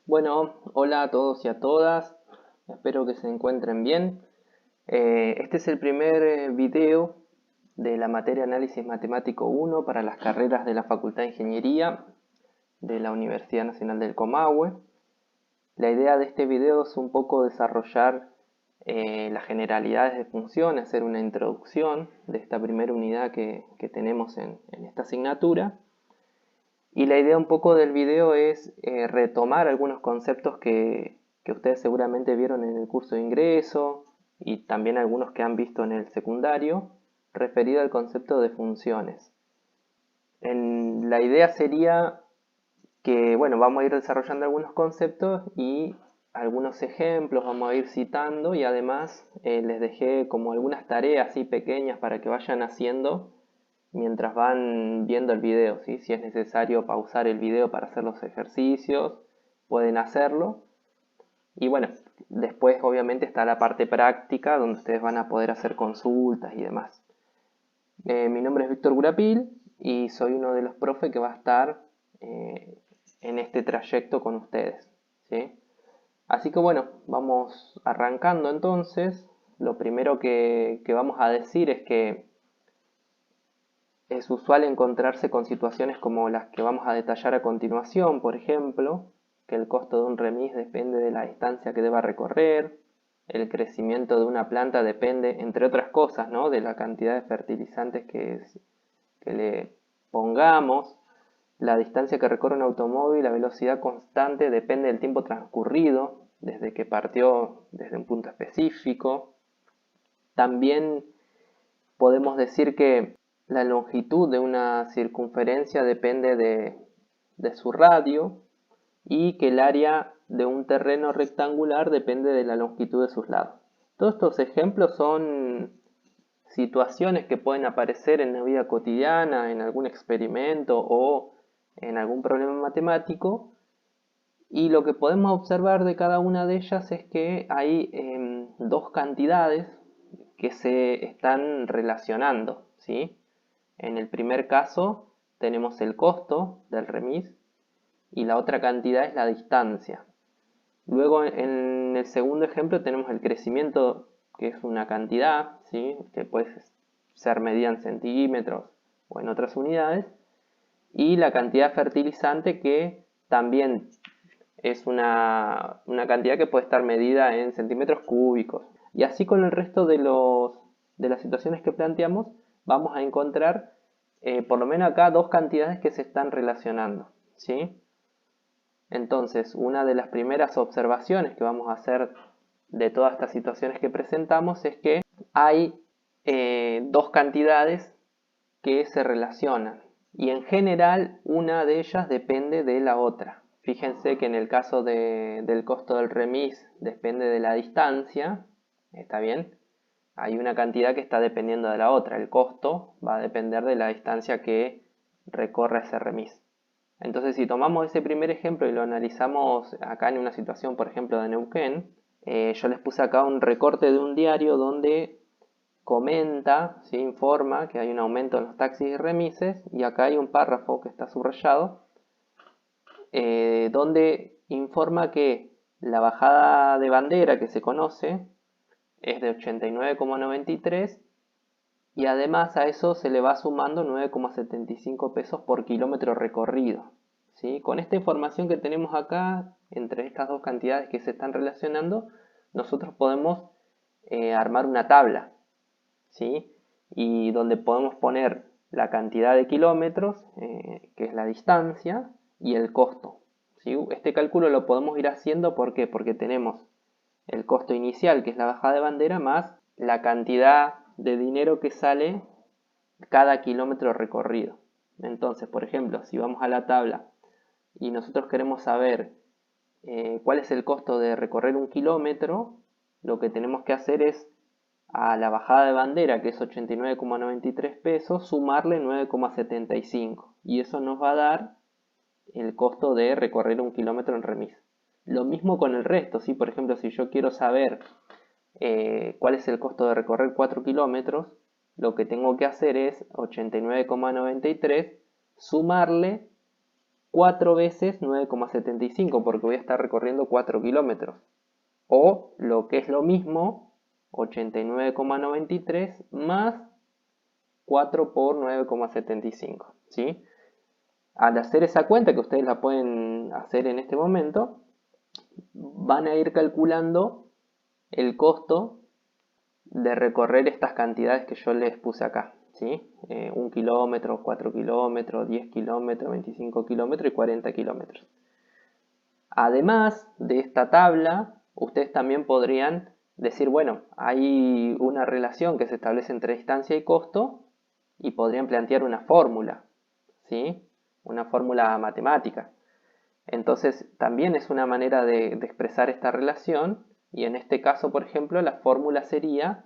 Bueno, hola a todos y a todas, espero que se encuentren bien. Este es el primer video de la materia Análisis Matemático 1 para las carreras de la Facultad de Ingeniería de la Universidad Nacional del Comahue. La idea de este video es un poco desarrollar las generalidades de funciones, hacer una introducción de esta primera unidad que tenemos en esta asignatura. Y la idea un poco del video es retomar algunos conceptos que ustedes seguramente vieron en el curso de ingreso y también algunos que han visto en el secundario, referido al concepto de funciones. La idea sería que, bueno, vamos a ir desarrollando algunos conceptos y algunos ejemplos vamos a ir citando y además les dejé como algunas tareas así pequeñas para que vayan haciendo mientras van viendo el video, ¿sí? Si es necesario pausar el video para hacer los ejercicios, pueden hacerlo. Y bueno, después obviamente está la parte práctica donde ustedes van a poder hacer consultas y demás. Mi nombre es Víctor Gurapil y soy uno de los profes que va a estar en este trayecto con ustedes, ¿sí? Así que bueno, vamos arrancando entonces. Lo primero que vamos a decir es que es usual encontrarse con situaciones como las que vamos a detallar a continuación, por ejemplo, que el costo de un remis depende de la distancia que deba recorrer, el crecimiento de una planta depende, entre otras cosas, ¿no?, de la cantidad de fertilizantes que le pongamos, la distancia que recorre un automóvil, la velocidad constante depende del tiempo transcurrido desde que partió desde un punto específico. También podemos decir que la longitud de una circunferencia depende de su radio y que el área de un terreno rectangular depende de la longitud de sus lados. Todos estos ejemplos son situaciones que pueden aparecer en la vida cotidiana, en algún experimento o en algún problema matemático, y lo que podemos observar de cada una de ellas es que hay dos cantidades que se están relacionando, ¿sí? En el primer caso tenemos el costo del remis y la otra cantidad es la distancia. Luego en el segundo ejemplo tenemos el crecimiento, que es una cantidad, ¿sí?, que puede ser medida en centímetros o en otras unidades, y la cantidad fertilizante, que también es una cantidad que puede estar medida en centímetros cúbicos. Y así con el resto de las situaciones que planteamos, vamos a encontrar por lo menos acá dos cantidades que se están relacionando, ¿sí? Entonces, una de las primeras observaciones que vamos a hacer de todas estas situaciones que presentamos es que hay dos cantidades que se relacionan y en general una de ellas depende de la otra. Fíjense que en el caso del costo del remis depende de la distancia, ¿está bien? Hay una cantidad que está dependiendo de la otra. El costo va a depender de la distancia que recorre ese remis. Entonces, si tomamos ese primer ejemplo y lo analizamos acá en una situación, por ejemplo, de Neuquén, yo les puse acá un recorte de un diario donde comenta, ¿sí?, informa que hay un aumento en los taxis y remises, y acá hay un párrafo que está subrayado donde informa que la bajada de bandera que se conoce es de 89,93 y además a eso se le va sumando 9,75 pesos por kilómetro recorrido, ¿sí? Con esta información que tenemos acá, entre estas dos cantidades que se están relacionando, nosotros podemos armar una tabla, ¿sí?, y donde podemos poner la cantidad de kilómetros, que es la distancia, y el costo, ¿sí? Este cálculo lo podemos ir haciendo, ¿por qué? Porque tenemos el costo inicial, que es la bajada de bandera, más la cantidad de dinero que sale cada kilómetro recorrido. Entonces, por ejemplo, si vamos a la tabla y nosotros queremos saber cuál es el costo de recorrer un kilómetro, lo que tenemos que hacer es a la bajada de bandera, que es 89,93 pesos, sumarle 9,75 y eso nos va a dar el costo de recorrer un kilómetro en remis. Lo mismo con el resto, ¿sí? Por ejemplo, si yo quiero saber cuál es el costo de recorrer 4 kilómetros, lo que tengo que hacer es 89,93 sumarle 4 veces 9,75 porque voy a estar recorriendo 4 kilómetros. O lo que es lo mismo, 89,93 más 4 por 9,75. ¿Sí? Al hacer esa cuenta, que ustedes la pueden hacer en este momento, van a ir calculando el costo de recorrer estas cantidades que yo les puse acá. ¿Sí? 1 kilómetro, 4 kilómetros, 10 kilómetros, 25 kilómetros y 40 kilómetros. Además de esta tabla, ustedes también podrían decir, bueno, hay una relación que se establece entre distancia y costo y podrían plantear una fórmula, ¿sí? Una fórmula matemática. Entonces, también es una manera de expresar esta relación y en este caso, por ejemplo, la fórmula sería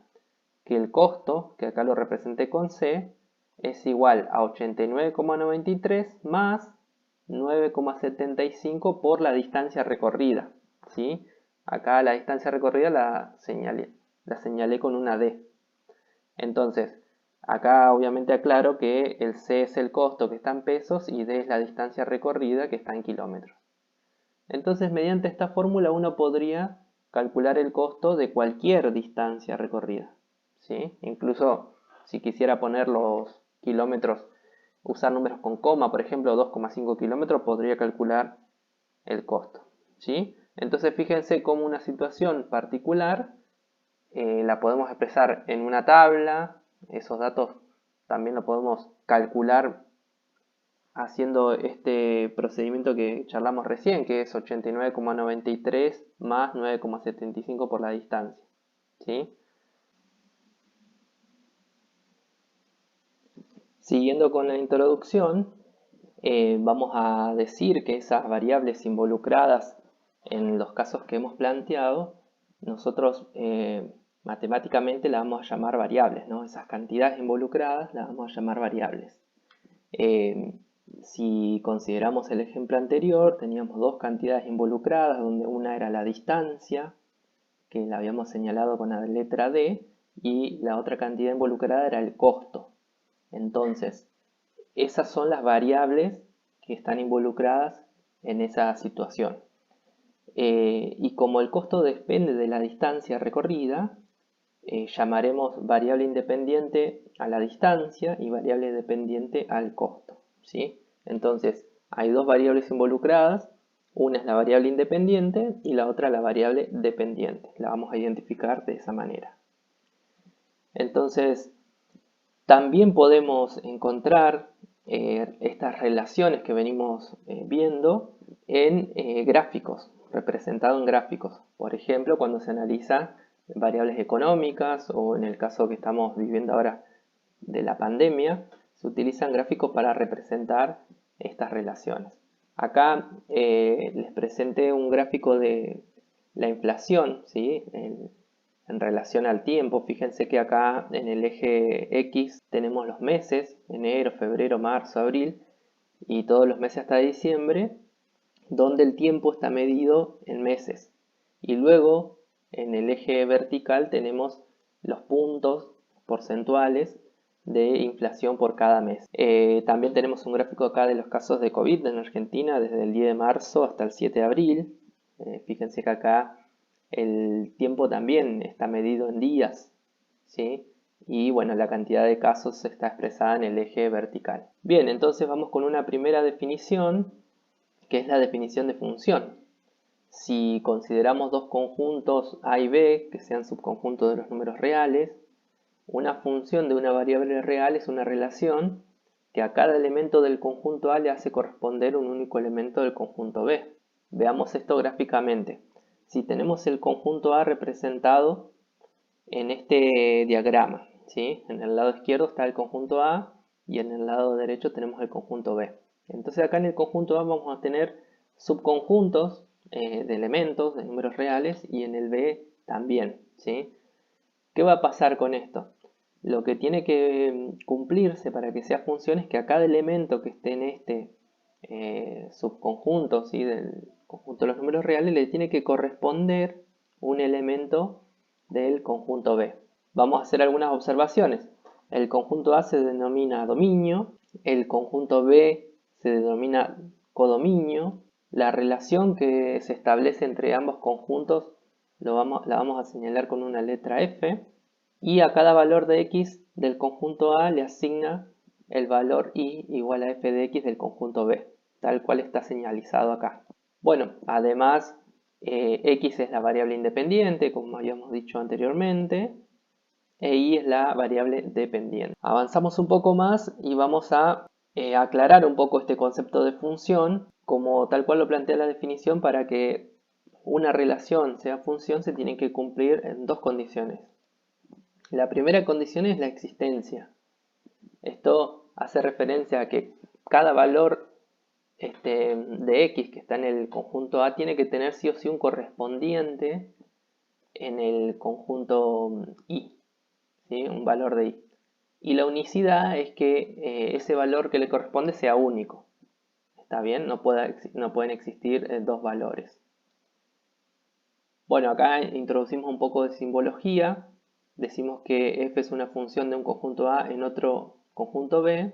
que el costo, que acá lo representé con C, es igual a 89,93 más 9,75 por la distancia recorrida. ¿Sí? Acá la distancia recorrida la señalé con una D. Entonces, acá obviamente aclaro que el C es el costo que está en pesos y D es la distancia recorrida que está en kilómetros. Entonces, mediante esta fórmula uno podría calcular el costo de cualquier distancia recorrida. ¿Sí? Incluso si quisiera poner los kilómetros, usar números con coma, por ejemplo 2,5 kilómetros, podría calcular el costo. ¿Sí? Entonces fíjense cómo una situación particular la podemos expresar en una tabla. Esos datos también lo podemos calcular haciendo este procedimiento que charlamos recién, que es 89,93 más 9,75 por la distancia. ¿Sí? Siguiendo con la introducción, vamos a decir que esas variables involucradas en los casos que hemos planteado, nosotros matemáticamente las vamos a llamar variables, ¿no? Esas cantidades involucradas las vamos a llamar variables. Si consideramos el ejemplo anterior, teníamos dos cantidades involucradas, donde una era la distancia, que la habíamos señalado con la letra D, y la otra cantidad involucrada era el costo. Entonces, esas son las variables que están involucradas en esa situación. Y como el costo depende de la distancia recorrida, llamaremos variable independiente a la distancia y variable dependiente al costo. ¿Sí? Entonces, hay dos variables involucradas. Una es la variable independiente y la otra la variable dependiente. La vamos a identificar de esa manera. Entonces, también podemos encontrar estas relaciones que venimos viendo en gráficos, representado en gráficos. Por ejemplo, cuando se analizan variables económicas o en el caso que estamos viviendo ahora de la pandemia, se utilizan gráficos para representar estas relaciones. Acá les presenté un gráfico de la inflación, ¿sí? En relación al tiempo. Fíjense que acá en el eje X tenemos los meses, enero, febrero, marzo, abril, y todos los meses hasta diciembre, donde el tiempo está medido en meses. Y luego en el eje vertical tenemos los puntos porcentuales de inflación por cada mes. También tenemos un gráfico acá de los casos de COVID en Argentina desde el 10 de marzo hasta el 7 de abril. Fíjense que acá el tiempo también está medido en días, ¿sí? Y bueno, la cantidad de casos está expresada en el eje vertical. Bien, entonces vamos con una primera definición, que es la definición de función. Si consideramos dos conjuntos A y B, que sean subconjuntos de los números reales, una función de una variable real es una relación que a cada elemento del conjunto A le hace corresponder un único elemento del conjunto B. Veamos esto gráficamente. Si tenemos el conjunto A representado en este diagrama, ¿sí? En el lado izquierdo está el conjunto A y en el lado derecho tenemos el conjunto B. Entonces acá en el conjunto A vamos a tener subconjuntos de elementos, de números reales, y en el B también, ¿sí? ¿Qué va a pasar con esto? Lo que tiene que cumplirse para que sea función es que a cada elemento que esté en este subconjunto, ¿sí? Del conjunto de los números reales le tiene que corresponder un elemento del conjunto B. Vamos a hacer algunas observaciones. El conjunto A se denomina dominio, el conjunto B se denomina codominio, la relación que se establece entre ambos conjuntos la vamos a señalar con una letra F, y a cada valor de X del conjunto A le asigna el valor Y igual a F de X del conjunto B, tal cual está señalizado acá. Bueno, además X es la variable independiente, como habíamos dicho anteriormente, e Y es la variable dependiente. Avanzamos un poco más y vamos a aclarar un poco este concepto de función, como tal cual lo plantea la definición. Para que una relación sea función se tienen que cumplir en dos condiciones. La primera condición es la existencia. Esto hace referencia a que cada valor de X que está en el conjunto A tiene que tener sí o sí un correspondiente en el conjunto Y, ¿sí? Un valor de Y. Y la unicidad es que ese valor que le corresponde sea único. ¿Está bien? No pueden existir dos valores. Bueno, acá introducimos un poco de simbología. Decimos que f es una función de un conjunto A en otro conjunto B,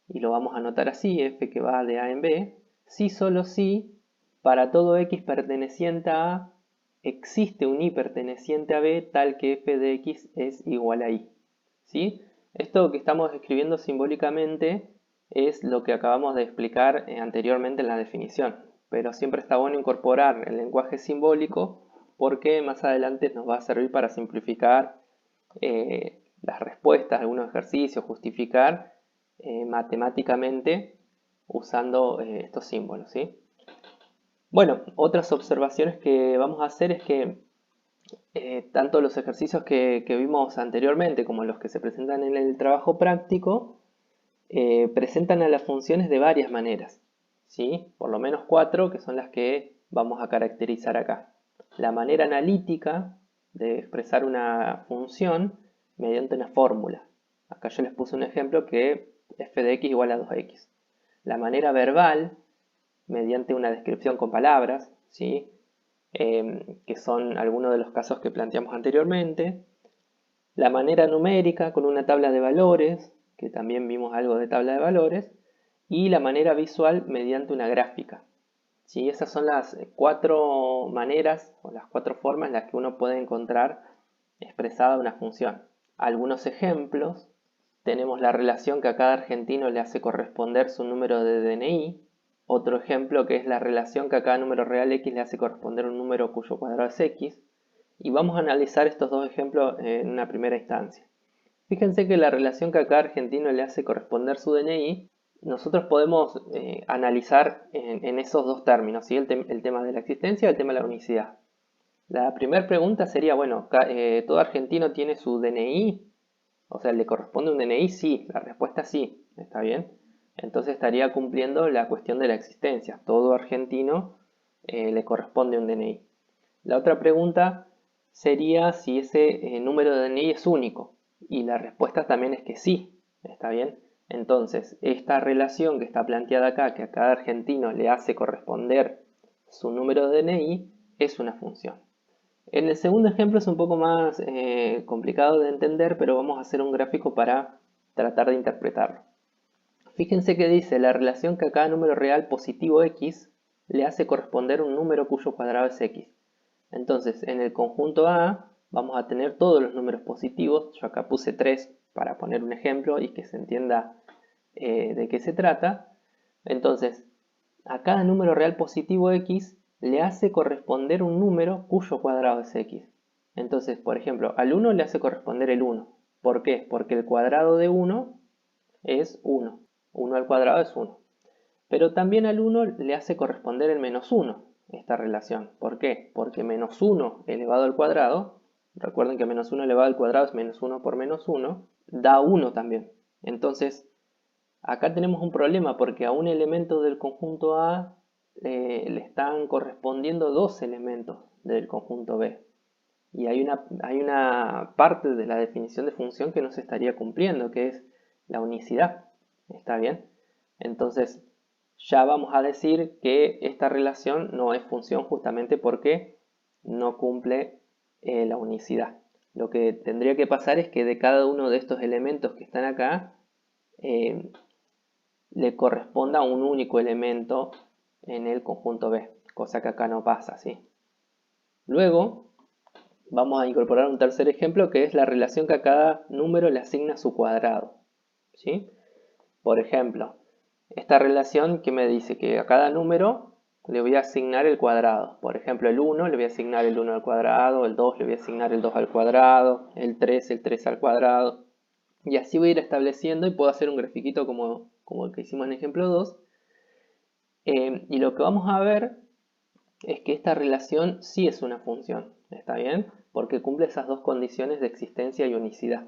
y lo vamos a anotar así, f que va de A en B, si solo si para todo x perteneciente a A existe un y perteneciente a B tal que f de x es igual a y. ¿Sí? Esto que estamos escribiendo simbólicamente es lo que acabamos de explicar anteriormente en la definición, pero siempre está bueno incorporar el lenguaje simbólico porque más adelante nos va a servir para simplificar las respuestas a algunos ejercicios, justificar matemáticamente usando estos símbolos, ¿sí? Bueno, otras observaciones que vamos a hacer es que tanto los ejercicios que vimos anteriormente como los que se presentan en el trabajo práctico presentan a las funciones de varias maneras, ¿sí? Por lo menos 4, que son las que vamos a caracterizar acá. La manera analítica de expresar una función mediante una fórmula. Acá yo les puse un ejemplo que f de x igual a 2x. La manera verbal, mediante una descripción con palabras, ¿sí? Que son algunos de los casos que planteamos anteriormente. La manera numérica, con una tabla de valores, que también vimos algo de tabla de valores. Y la manera visual, mediante una gráfica. ¿Sí? Esas son las 4 maneras o las 4 formas en las que uno puede encontrar expresada una función. Algunos ejemplos: tenemos la relación que a cada argentino le hace corresponder su número de DNI. Otro ejemplo que es la relación que a cada número real X le hace corresponder un número cuyo cuadrado es X. Y vamos a analizar estos dos ejemplos en una primera instancia. Fíjense que la relación que a cada argentino le hace corresponder su DNI, nosotros podemos analizar en esos dos términos, ¿sí? El tema de la existencia y el tema de la unicidad. La primera pregunta sería, bueno, ¿todo argentino tiene su DNI? O sea, ¿le corresponde un DNI? Sí, la respuesta es sí, ¿está bien? Entonces estaría cumpliendo la cuestión de la existencia. Todo argentino le corresponde un DNI. La otra pregunta sería si ese número de DNI es único. Y la respuesta también es que sí, ¿está bien? Entonces, esta relación que está planteada acá, que a cada argentino le hace corresponder su número de DNI, es una función. En el segundo ejemplo es un poco más complicado de entender, pero vamos a hacer un gráfico para tratar de interpretarlo. Fíjense que dice la relación que a cada número real positivo x le hace corresponder un número cuyo cuadrado es x. Entonces, en el conjunto A vamos a tener todos los números positivos. Yo acá puse 3 para poner un ejemplo y que se entienda de qué se trata. Entonces, a cada número real positivo x le hace corresponder un número cuyo cuadrado es x. Entonces, por ejemplo, al 1 le hace corresponder el 1. ¿Por qué? Porque el cuadrado de 1 es 1. 1 al cuadrado es 1. Pero también al 1 le hace corresponder el menos 1, esta relación. ¿Por qué? Porque menos 1 elevado al cuadrado, recuerden que menos 1 elevado al cuadrado es menos 1 por menos 1, da 1 también. Entonces, acá tenemos un problema porque a un elemento del conjunto A le están correspondiendo dos elementos del conjunto B. Y hay una parte de la definición de función que no se estaría cumpliendo, que es la unicidad. ¿Está bien? Entonces, ya vamos a decir que esta relación no es función justamente porque no cumple la unicidad. Lo que tendría que pasar es que de cada uno de estos elementos que están acá le corresponda un único elemento en el conjunto B, cosa que acá no pasa, ¿sí? Luego vamos a incorporar un tercer ejemplo que es la relación que a cada número le asigna su cuadrado, ¿sí? Por ejemplo, esta relación que me dice que a cada número le voy a asignar el cuadrado. Por ejemplo, el 1 le voy a asignar el 1 al cuadrado, el 2 le voy a asignar el 2 al cuadrado, el 3 al cuadrado. Y así voy a ir estableciendo y puedo hacer un grafiquito como el que hicimos en ejemplo 2. Y lo que vamos a ver es que esta relación sí es una función, ¿está bien? Porque cumple esas dos condiciones de existencia y unicidad.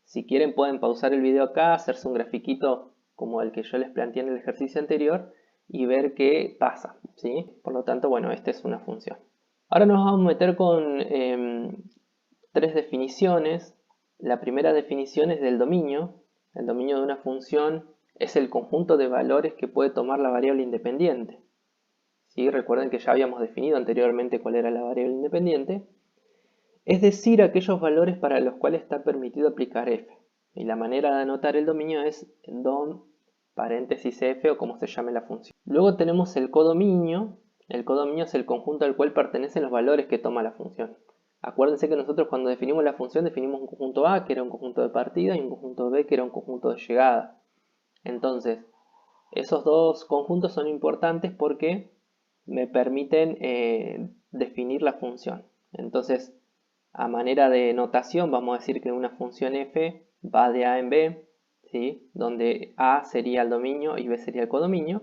Si quieren pueden pausar el video acá, hacerse un grafiquito como el que yo les planteé en el ejercicio anterior y ver qué pasa, ¿sí? Por lo tanto, bueno, esta es una función. Ahora nos vamos a meter con tres definiciones. La primera definición es del dominio. El dominio de una función es el conjunto de valores que puede tomar la variable independiente. ¿Sí? Recuerden que ya habíamos definido anteriormente cuál era la variable independiente. Es decir, aquellos valores para los cuales está permitido aplicar f. Y la manera de anotar el dominio es dom paréntesis f o como se llame la función. Luego tenemos el codominio. El codominio es el conjunto al cual pertenecen los valores que toma la función. Acuérdense que nosotros cuando definimos la función definimos un conjunto A que era un conjunto de partida y un conjunto B que era un conjunto de llegada. Entonces, esos dos conjuntos son importantes porque me permiten definir la función. Entonces, a manera de notación vamos a decir que una función f va de A en B, ¿sí? Donde A sería el dominio y B sería el codominio,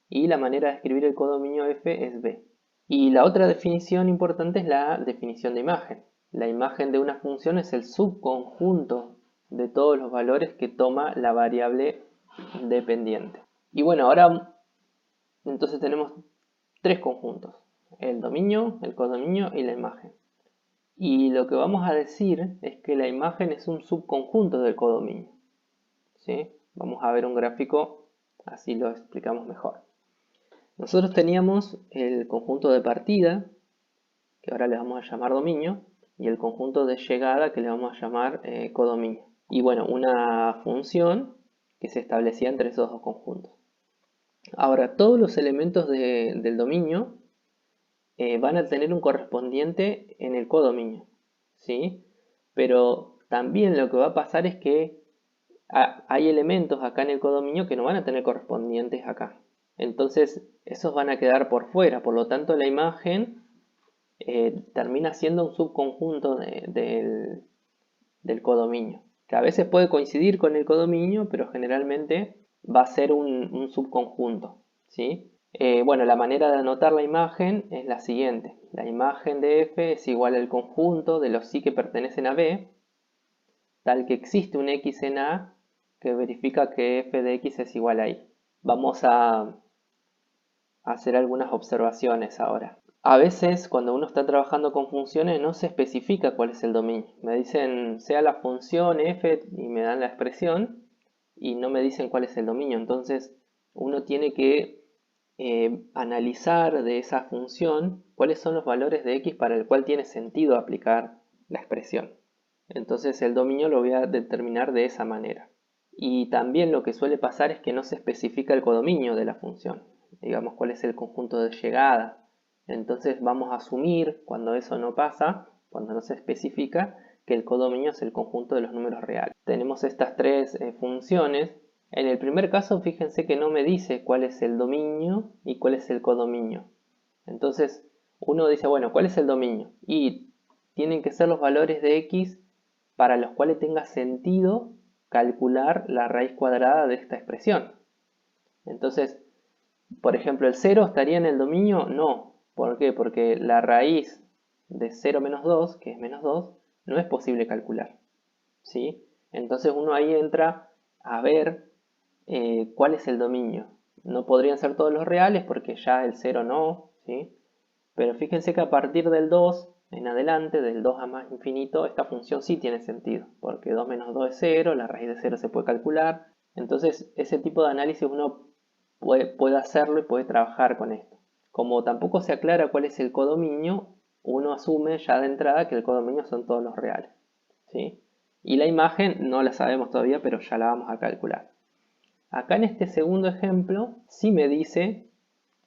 y la manera de escribir el codominio f es B. Y la otra definición importante es la definición de imagen. La imagen de una función es el subconjunto de todos los valores que toma la variable dependiente. Y bueno, ahora entonces tenemos tres conjuntos: el dominio, el codominio y la imagen. Y lo que vamos a decir es que la imagen es un subconjunto del codominio, ¿sí? Vamos a ver un gráfico, así lo explicamos mejor. Nosotros teníamos el conjunto de partida, que ahora le vamos a llamar dominio, y el conjunto de llegada, que le vamos a llamar codominio. Y bueno, una función que se establecía entre esos dos conjuntos. Ahora, todos los elementos del dominio van a tener un correspondiente en el codominio, ¿sí? Pero también lo que va a pasar es que hay elementos acá en el codominio que no van a tener correspondientes acá. Entonces, esos van a quedar por fuera. Por lo tanto, la imagen termina siendo un subconjunto del codominio, que a veces puede coincidir con el codominio, pero generalmente va a ser un subconjunto, ¿sí? Bueno, la manera de anotar la imagen es la siguiente. La imagen de f es igual al conjunto de los sí que pertenecen a B, tal que existe un x en A que verifica que f de x es igual a y. Vamos a hacer algunas observaciones ahora. A veces cuando uno está trabajando con funciones no se especifica cuál es el dominio. Me dicen sea la función f y me dan la expresión y no me dicen cuál es el dominio. Entonces uno tiene que analizar de esa función cuáles son los valores de x para el cual tiene sentido aplicar la expresión. Entonces el dominio lo voy a determinar de esa manera. Y también lo que suele pasar es que no se especifica el codominio de la función. Digamos cuál es el conjunto de llegada. Entonces vamos a asumir, cuando eso no pasa, cuando no se especifica, que el codominio es el conjunto de los números reales. Tenemos estas tres funciones. En el primer caso, fíjense que no me dice cuál es el dominio y cuál es el codominio. Entonces, uno dice, bueno, ¿cuál es el dominio? Y tienen que ser los valores de x para los cuales tenga sentido calcular la raíz cuadrada de esta expresión. Entonces, por ejemplo, ¿el 0 estaría en el dominio? No. ¿Por qué? Porque la raíz de 0 menos 2, que es menos 2, no es posible calcular, ¿sí? Entonces uno ahí entra a ver cuál es el dominio. No podrían ser todos los reales porque ya el 0 no, ¿sí? Pero fíjense que a partir del 2 en adelante, del 2 a más infinito, esta función sí tiene sentido, porque 2 menos 2 es 0, la raíz de 0 se puede calcular. Entonces ese tipo de análisis uno puede hacerlo y puede trabajar con esto. Como tampoco se aclara cuál es el codominio, uno asume ya de entrada que el codominio son todos los reales, ¿sí? Y la imagen no la sabemos todavía, pero ya la vamos a calcular. Acá en este segundo ejemplo sí me dice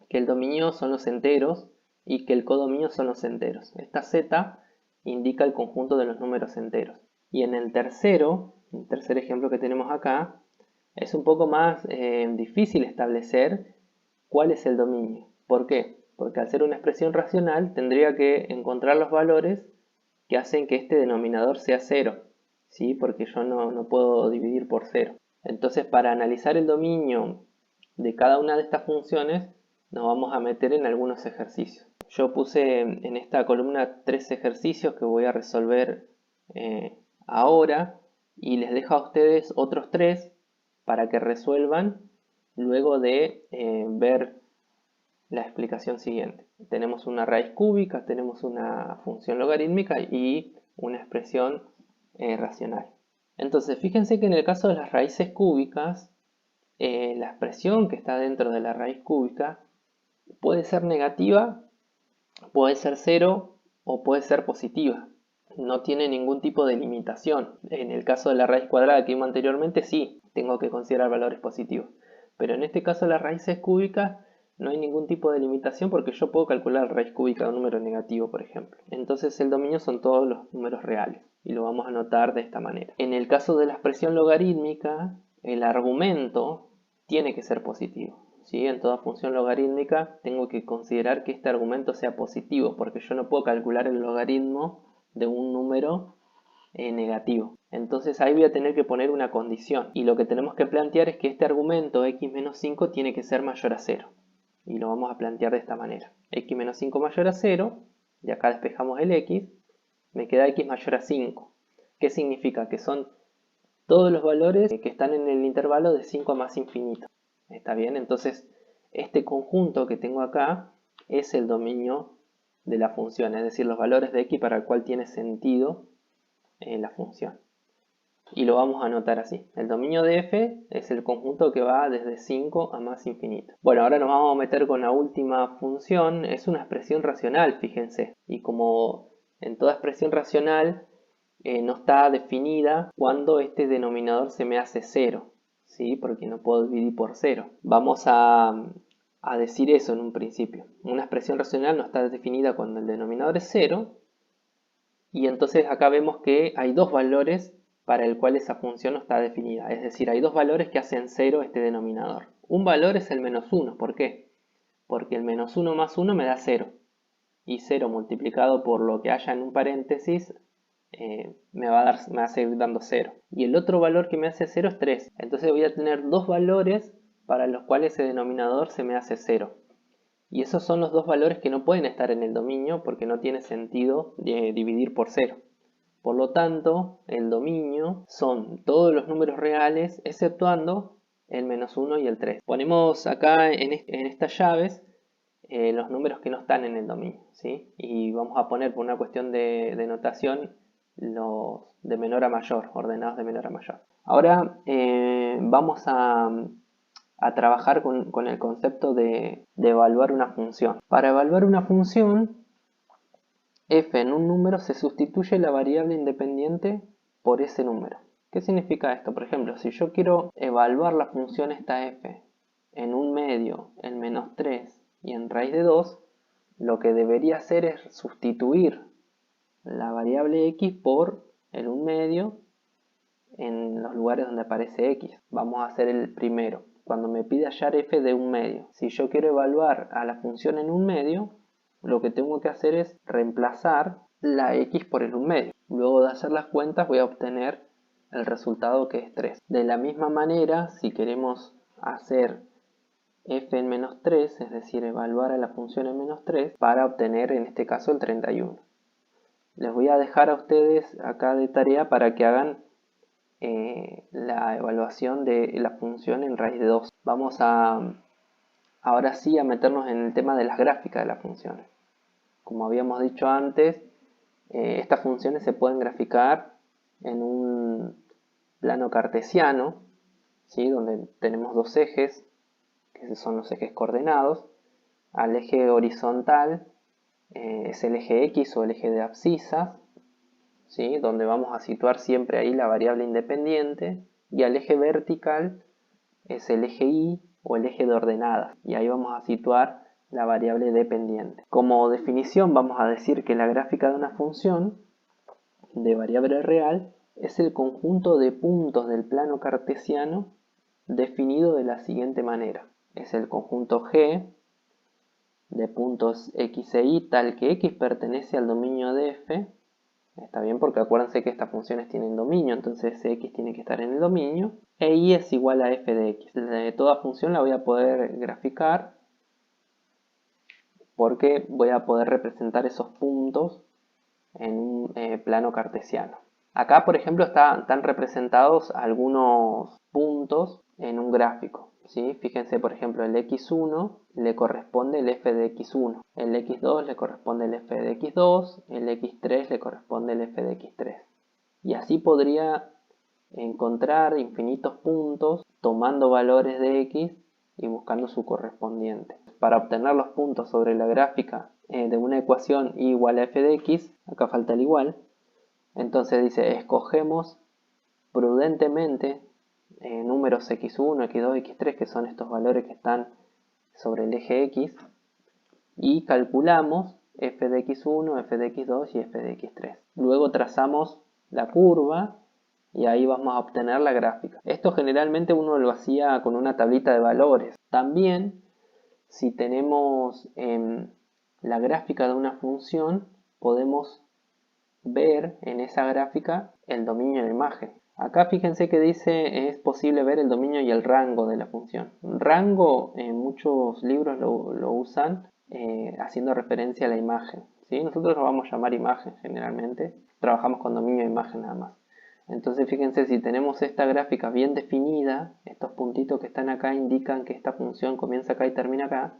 que el dominio son los enteros y que el codominio son los enteros. Esta z indica el conjunto de los números enteros. Y en el tercer ejemplo que tenemos acá, es un poco más difícil establecer cuál es el dominio. ¿Por qué? Porque al ser una expresión racional tendría que encontrar los valores que hacen que este denominador sea 0, ¿sí? Porque yo no puedo dividir por 0. Entonces, para analizar el dominio de cada una de estas funciones, nos vamos a meter en algunos ejercicios. Yo puse en esta columna 3 ejercicios que voy a resolver ahora y les dejo a ustedes otros 3 para que resuelvan luego de ver la explicación siguiente. Tenemos una raíz cúbica, tenemos una función logarítmica y una expresión racional. Entonces, fíjense que en el caso de las raíces cúbicas, la expresión que está dentro de la raíz cúbica puede ser negativa, puede ser 0 o puede ser positiva. No tiene ningún tipo de limitación. En el caso de la raíz cuadrada que vimos anteriormente, sí, tengo que considerar valores positivos. Pero en este caso de las raíces cúbicas no hay ningún tipo de limitación porque yo puedo calcular la raíz cúbica de un número negativo, por ejemplo. Entonces el dominio son todos los números reales y lo vamos a anotar de esta manera. En el caso de la expresión logarítmica, el argumento tiene que ser positivo. ¿Sí? En toda función logarítmica tengo que considerar que este argumento sea positivo porque yo no puedo calcular el logaritmo de un número negativo. Entonces ahí voy a tener que poner una condición y lo que tenemos que plantear es que este argumento x menos 5 tiene que ser mayor a 0 y lo vamos a plantear de esta manera. X menos 5 mayor a 0, y acá despejamos el x, me queda x mayor a 5. ¿Qué significa? Que son todos los valores que están en el intervalo de 5 a más infinito. ¿Está bien? Entonces este conjunto que tengo acá es el dominio de la función, es decir, los valores de x para el cual tiene sentido la función. Y lo vamos a anotar así. El dominio de f es el conjunto que va desde 5 a más infinito. Bueno, ahora nos vamos a meter con la última función. Es una expresión racional, fíjense. Y como en toda expresión racional no está definida cuando este denominador se me hace 0. ¿Sí? Porque no puedo dividir por 0. Vamos a decir eso en un principio. Una expresión racional no está definida cuando el denominador es 0. Y entonces acá vemos que hay dos valores para el cual esa función no está definida. Es decir, hay dos valores que hacen 0 este denominador. Un valor es el menos 1. ¿Por qué? Porque el menos 1 más 1 me da 0. Y 0 multiplicado por lo que haya en un paréntesis me va a seguir dando 0. Y el otro valor que me hace 0 es 3. Entonces voy a tener dos valores para los cuales ese denominador se me hace 0. Y esos son los dos valores que no pueden estar en el dominio porque no tiene sentido dividir por 0. Por lo tanto, el dominio son todos los números reales exceptuando el menos 1 y el 3. Ponemos acá en estas llaves los números que no están en el dominio, ¿sí? Y vamos a poner por una cuestión de notación los de menor a mayor, ordenados de menor a mayor. Ahora vamos a trabajar con el concepto de evaluar una función. Para evaluar una función, f en un número se sustituye la variable independiente por ese número. ¿Qué significa esto? Por ejemplo, si yo quiero evaluar la función esta f en un medio, en menos 3 y en raíz de 2, lo que debería hacer es sustituir la variable x por el 1 medio en los lugares donde aparece x. Vamos a hacer el primero. Cuando me pide hallar f de 1 medio, si yo quiero evaluar a la función en 1 medio, lo que tengo que hacer es reemplazar la x por el 1 medio. Luego de hacer las cuentas voy a obtener el resultado que es 3. De la misma manera, si queremos hacer f en menos 3, es decir, evaluar a la función en menos 3, para obtener en este caso el 31. Les voy a dejar a ustedes acá de tarea para que hagan la evaluación de la función en raíz de 2. Vamos ahora sí a meternos en el tema de las gráficas de las funciones. Como habíamos dicho antes, estas funciones se pueden graficar en un plano cartesiano, ¿sí? Donde tenemos dos ejes, que son los ejes coordenados. Al eje horizontal es el eje X o el eje de abscisas, ¿sí? Donde vamos a situar siempre ahí la variable independiente, y al eje vertical es el eje Y o el eje de ordenadas, y ahí vamos a situar la variable dependiente. Como definición vamos a decir que la gráfica de una función de variable real es el conjunto de puntos del plano cartesiano definido de la siguiente manera. Es el conjunto G de puntos x e y tal que x pertenece al dominio de f. Está bien porque acuérdense que estas funciones tienen dominio, entonces ese x tiene que estar en el dominio. E y es igual a f de x. De toda función la voy a poder graficar porque voy a poder representar esos puntos en un plano cartesiano. Acá, por ejemplo, están representados algunos puntos en un gráfico, ¿sí? Fíjense, por ejemplo, el x1 le corresponde el f de x1, el x2 le corresponde el f de x2, el x3 le corresponde el f de x3. Y así podría encontrar infinitos puntos tomando valores de x y buscando su correspondiente. Para obtener los puntos sobre la gráfica de una ecuación y igual a f de x, acá falta el igual, entonces dice, escogemos prudentemente números x1, x2, x3, que son estos valores que están sobre el eje x, y calculamos f de x1, f de x2 y f de x3. Luego trazamos la curva y ahí vamos a obtener la gráfica. Esto generalmente uno lo hacía con una tablita de valores. También, si tenemos la gráfica de una función, podemos ver en esa gráfica el dominio de la imagen. Acá fíjense que dice es posible ver el dominio y el rango de la función. Rango en muchos libros lo usan haciendo referencia a la imagen, ¿sí? Nosotros lo vamos a llamar imagen generalmente. Trabajamos con dominio de imagen nada más. Entonces fíjense, si tenemos esta gráfica bien definida, estos puntitos que están acá indican que esta función comienza acá y termina acá.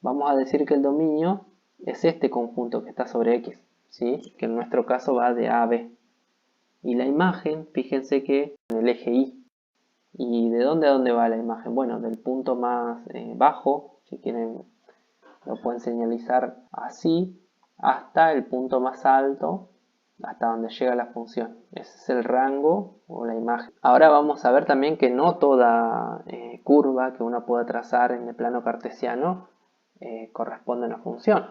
Vamos a decir que el dominio es este conjunto que está sobre x, ¿sí? Que en nuestro caso va de A a B. Y la imagen, fíjense que en el eje Y. ¿Y de dónde a dónde va la imagen? Bueno, del punto más bajo, si quieren lo pueden señalizar así, hasta el punto más alto, hasta donde llega la función. Ese es el rango o la imagen. Ahora vamos a ver también que no toda curva que uno pueda trazar en el plano cartesiano corresponde a una función.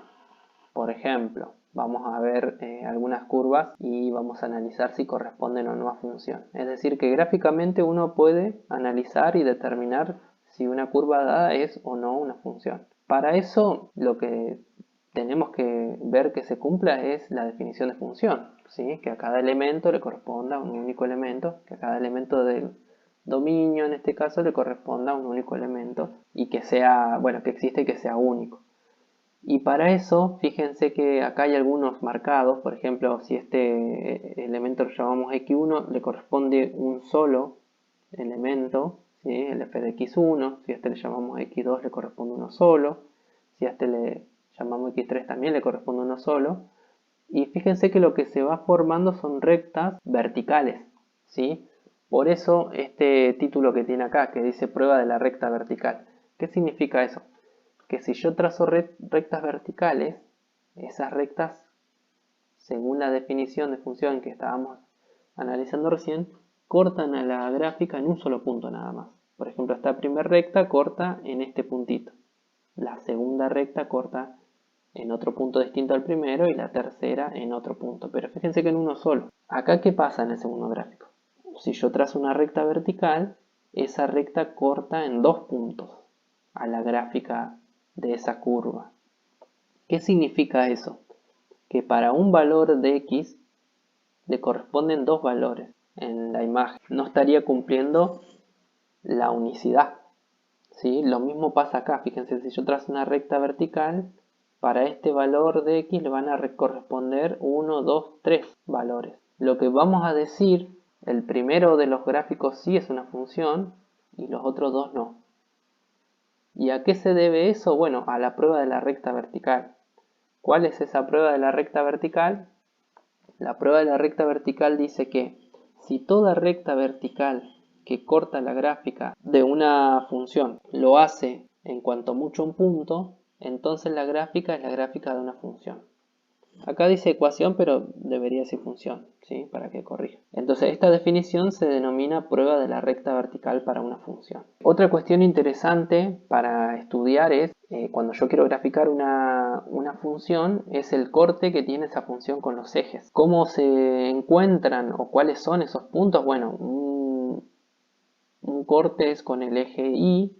Por ejemplo, vamos a ver algunas curvas y vamos a analizar si corresponden o no a función. Es decir, que gráficamente uno puede analizar y determinar si una curva dada es o no una función. Para eso, lo que tenemos que ver que se cumpla es la definición de función, ¿sí? Que a cada elemento le corresponda un único elemento, que a cada elemento del dominio en este caso le corresponda un único elemento y que sea, bueno, que existe y que sea único. Y para eso, fíjense que acá hay algunos marcados, por ejemplo, si este elemento lo llamamos x1, le corresponde un solo elemento, ¿sí? El f de x1, si a este le llamamos x2 le corresponde uno solo, si a este le llamamos x3 también le corresponde uno solo, y fíjense que lo que se va formando son rectas verticales, ¿sí? Por eso este título que tiene acá, que dice prueba de la recta vertical. ¿Qué significa eso? Que si yo trazo rectas verticales, esas rectas, según la definición de función que estábamos analizando recién, cortan a la gráfica en un solo punto nada más. Por ejemplo, esta primera recta corta en este puntito. La segunda recta corta en otro punto distinto al primero y la tercera en otro punto. Pero fíjense que en uno solo. Acá, ¿qué pasa en el segundo gráfico? Si yo trazo una recta vertical, esa recta corta en dos puntos a la gráfica de esa curva. ¿Qué significa eso? Que para un valor de x le corresponden dos valores en la imagen. No estaría cumpliendo la unicidad, ¿sí? Lo mismo pasa acá. Fíjense, si yo trazo una recta vertical, para este valor de x le van a corresponder 1, 2, 3 valores. Lo que vamos a decir, el primero de los gráficos sí es una función y los otros dos no. ¿Y a qué se debe eso? Bueno, a la prueba de la recta vertical. ¿Cuál es esa prueba de la recta vertical? La prueba de la recta vertical dice que si toda recta vertical que corta la gráfica de una función lo hace en cuanto mucho un punto, entonces la gráfica es la gráfica de una función. Acá dice ecuación, pero debería decir función, ¿sí? Para que corrija. Entonces, esta definición se denomina prueba de la recta vertical para una función. Otra cuestión interesante para estudiar es, cuando yo quiero graficar una función, es el corte que tiene esa función con los ejes. ¿Cómo se encuentran o cuáles son esos puntos? Bueno, un corte es con el eje Y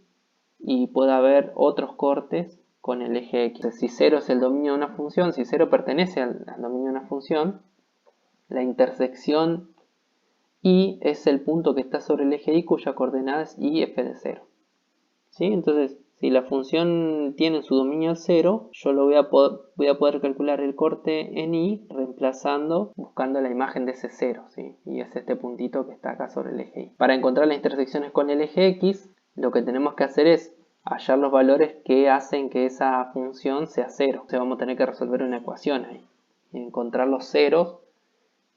y puede haber otros cortes con el eje X. Si 0 es el dominio de una función, si 0 pertenece al dominio de una función, la intersección Y es el punto que está sobre el eje Y cuya coordenada es Y f de 0. ¿Sí? Entonces, si la función tiene su dominio 0, yo voy a poder calcular el corte en Y reemplazando, buscando la imagen de ese 0. ¿Sí? Y es este puntito que está acá sobre el eje Y. Para encontrar las intersecciones con el eje X, lo que tenemos que hacer es hallar los valores que hacen que esa función sea 0. O sea, vamos a tener que resolver una ecuación ahí. Y encontrar los ceros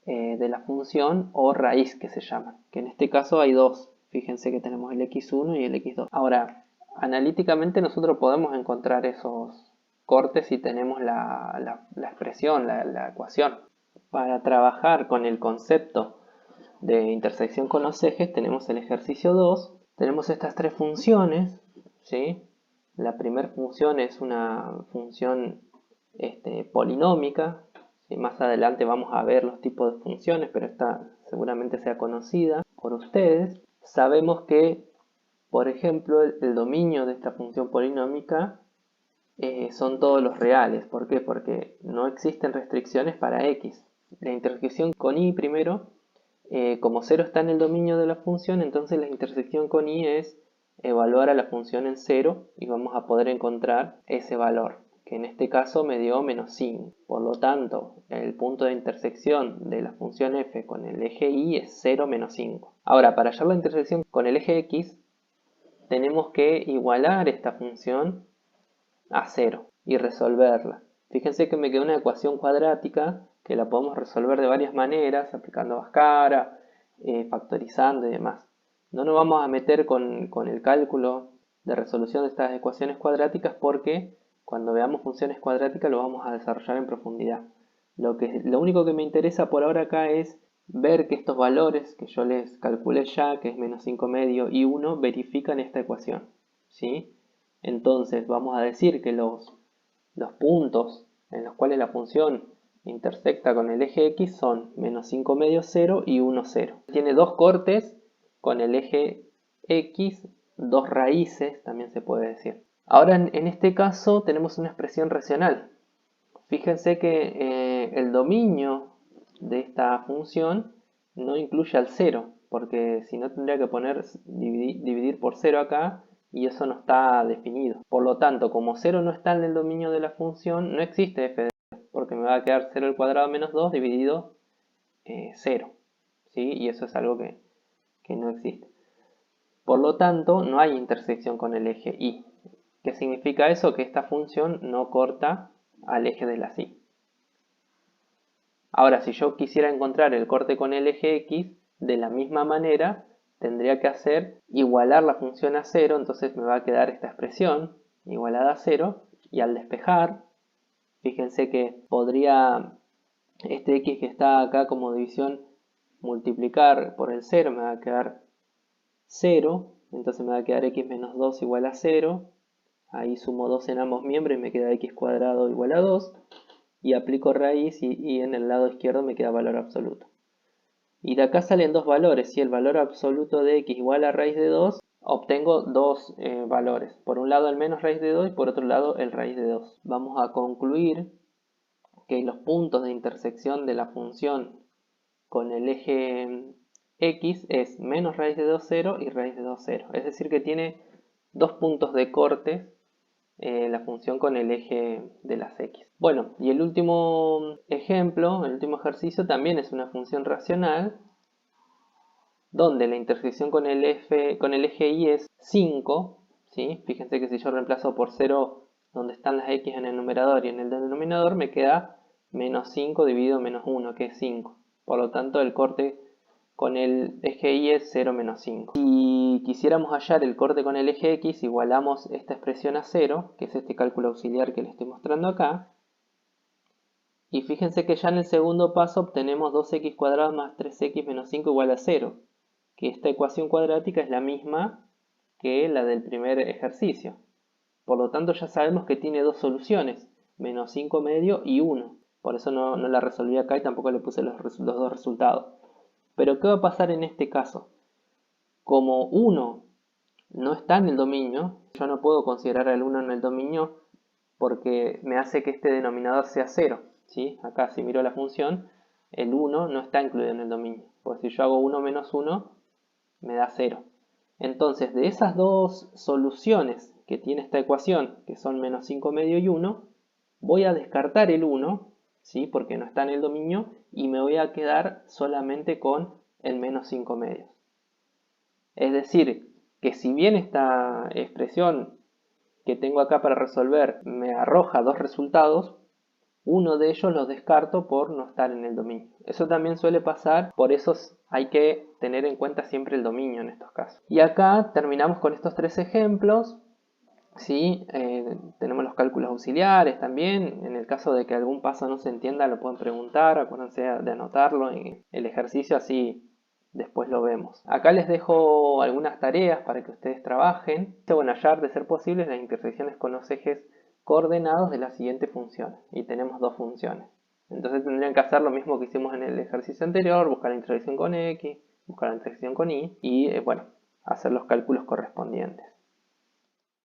de la función o raíz que se llama. Que en este caso hay dos. Fíjense que tenemos el x1 y el x2. Ahora, analíticamente nosotros podemos encontrar esos cortes si tenemos la expresión, la ecuación. Para trabajar con el concepto de intersección con los ejes tenemos el ejercicio 2. Tenemos estas tres funciones, ¿sí? La primera función es una función polinómica. ¿Sí? Más adelante vamos a ver los tipos de funciones, pero esta seguramente sea conocida por ustedes. Sabemos que, por ejemplo, el dominio de esta función polinómica son todos los reales. ¿Por qué? Porque no existen restricciones para x. La intersección con y primero, como 0 está en el dominio de la función, entonces la intersección con y es evaluar a la función en 0 y vamos a poder encontrar ese valor, que en este caso me dio menos 5. Por lo tanto, el punto de intersección de la función f con el eje y es 0 menos 5. Ahora, para hallar la intersección con el eje x, tenemos que igualar esta función a 0 y resolverla. Fíjense que me quedó una ecuación cuadrática que la podemos resolver de varias maneras, aplicando Bhaskara, factorizando y demás. No nos vamos a meter con el cálculo de resolución de estas ecuaciones cuadráticas porque cuando veamos funciones cuadráticas lo vamos a desarrollar en profundidad. Lo único que me interesa por ahora acá es ver que estos valores que yo les calculé ya, que es menos 5 medio y 1, verifican esta ecuación. ¿Sí? Entonces vamos a decir que los puntos en los cuales la función intersecta con el eje X son menos 5 medio 0 y 1 0. Tiene dos cortes con el eje X, dos raíces también se puede decir. Ahora en este caso tenemos una expresión racional. Fíjense que el dominio de esta función no incluye al 0, porque si no tendría que poner dividir por 0 acá y eso no está definido. Por lo tanto, como 0 no está en el dominio de la función, no existe f de 0, porque me va a quedar 0 al cuadrado menos 2 dividido 0. ¿Sí? Y eso es algo que no existe. Por lo tanto, no hay intersección con el eje y. ¿Qué significa eso? Que esta función no corta al eje de la Y. Ahora, si yo quisiera encontrar el corte con el eje X, de la misma manera, tendría que hacer igualar la función a 0, entonces me va a quedar esta expresión igualada a 0, y al despejar, fíjense que podría este X que está acá como división multiplicar por el 0, me va a quedar 0, entonces me va a quedar X menos 2 igual a 0, ahí sumo 2 en ambos miembros y me queda X cuadrado igual a 2, y aplico raíz y en el lado izquierdo me queda valor absoluto. Y de acá salen dos valores. Si el valor absoluto de x igual a raíz de 2, obtengo dos valores. Por un lado el menos raíz de 2 y por otro lado el raíz de 2. Vamos a concluir que los puntos de intersección de la función con el eje x es menos raíz de 2, 0 y raíz de 2, 0. Es decir que tiene dos puntos de corte la función con el eje de las x. Bueno, y el último ejemplo, el último ejercicio también es una función racional donde la intersección con el eje y es 5, ¿sí? Fíjense que si yo reemplazo por 0 donde están las x en el numerador y en el denominador me queda menos 5 dividido menos 1, que es 5. Por lo tanto el corte con el eje y es 0 menos 5. Si quisiéramos hallar el corte con el eje x, igualamos esta expresión a 0, que es este cálculo auxiliar que les estoy mostrando acá. Y fíjense que ya en el segundo paso obtenemos 2x cuadrado más 3x menos 5 igual a 0, que esta ecuación cuadrática es la misma que la del primer ejercicio. Por lo tanto ya sabemos que tiene dos soluciones, menos 5 medio y 1. Por eso no la resolví acá y tampoco le puse los dos resultados. Pero ¿qué va a pasar en este caso? Como 1 no está en el dominio, yo no puedo considerar al 1 en el dominio porque me hace que este denominador sea 0. ¿Sí? Acá si miro la función, el 1 no está incluido en el dominio. Porque si yo hago 1 menos 1, me da 0. Entonces, de esas dos soluciones que tiene esta ecuación, que son menos 5 medio y 1, voy a descartar el 1, ¿sí? Porque no está en el dominio, y me voy a quedar solamente con el menos 5 medios. Es decir, que si bien esta expresión que tengo acá para resolver me arroja dos resultados, uno de ellos los descarto por no estar en el dominio. Eso también suele pasar, por eso hay que tener en cuenta siempre el dominio en estos casos. Y acá terminamos con estos tres ejemplos. ¿Sí? Tenemos los cálculos auxiliares también. En el caso de que algún paso no se entienda, lo pueden preguntar. Acuérdense de anotarlo en el ejercicio, así después lo vemos. Acá les dejo algunas tareas para que ustedes trabajen. Bueno, hallar de ser posible las intersecciones con los ejes coordenados de la siguiente función. Y tenemos dos funciones. Entonces tendrían que hacer lo mismo que hicimos en el ejercicio anterior, buscar la intersección con x, buscar la intersección con y bueno, hacer los cálculos correspondientes.